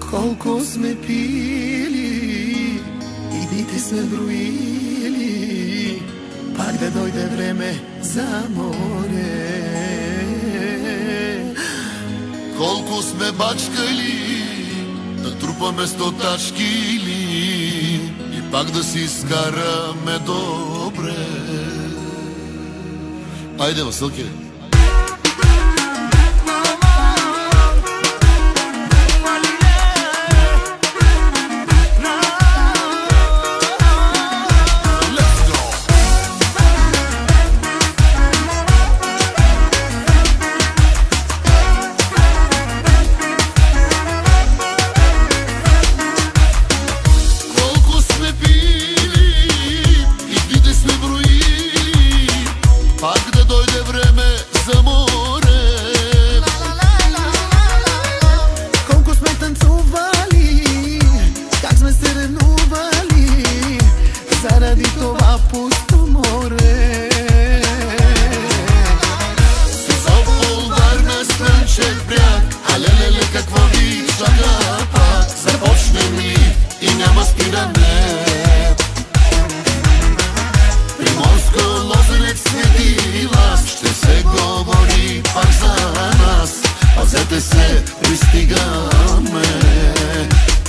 Колко сме пили и дните сме броили, пак да дойде време за море. Колко сме бачкали да трупаме 100 тачки и пак да си изкараме добре. Айде, Василки! Заради това пусто море. Созопол, Варна, Слънчев бряг, а леле, какво ви чака пак? Започнем ли и няма спиране? Приморско, Лозенец, Свети Лаз, ще се говори пак за нас. Пазете се, пристигаме.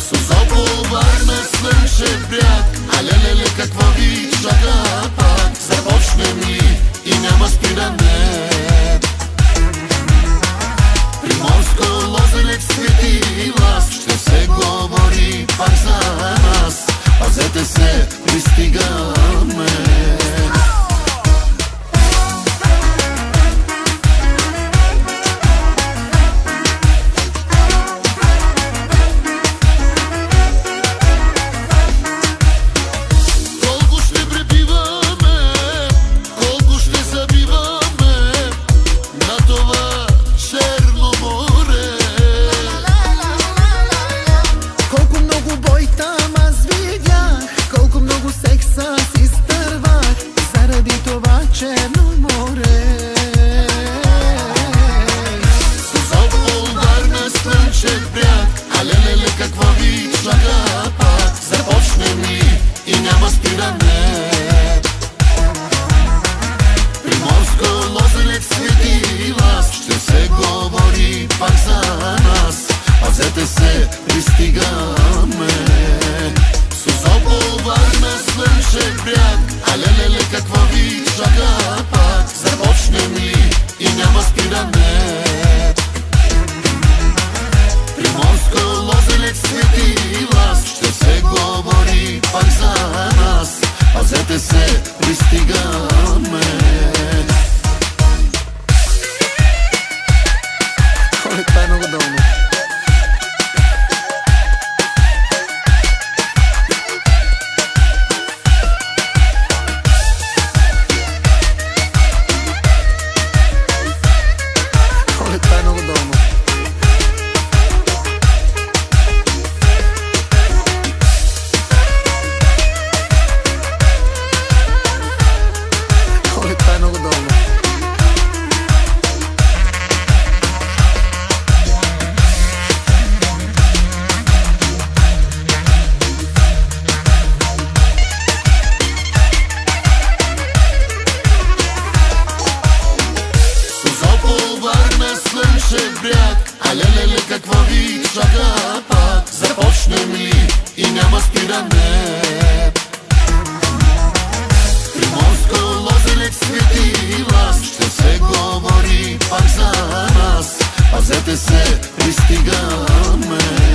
Созопол, Варна, Слънчев бряг, а леле, какво ви чака пак? Започнем ли и няма спиране? Приморско, Лозенец, Свети Лаз, ще се говори пак за нас. Пазете се, пристигаме. Черно море. Созопол, Варна, Слънчев бряг, а леле, какво ви чака пак? Започнем ли и няма спиране? Приморско, Лозенец, Свети Лаз, ще се говори пак за нас. Пазете се, пристигаме. Созопол, Варна, Слънчев бряг, а леле, какво ви чака пак? Започнем ли и няма спиране? Приморско, Лозенец, Свети Лаз, ще се говори пак за нас. Пазете се, пристигаме. Коледта е много дълно. Коледта е много дълно. Коледта е много дълно. Созопол, Варна, Слънчев бряг, а леле, какво ви чака пак? Започнем ли и няма спиране? Приморско, Лозенец, Свети Лаз, ще се говори пак за нас. Пазете се, пристигаме.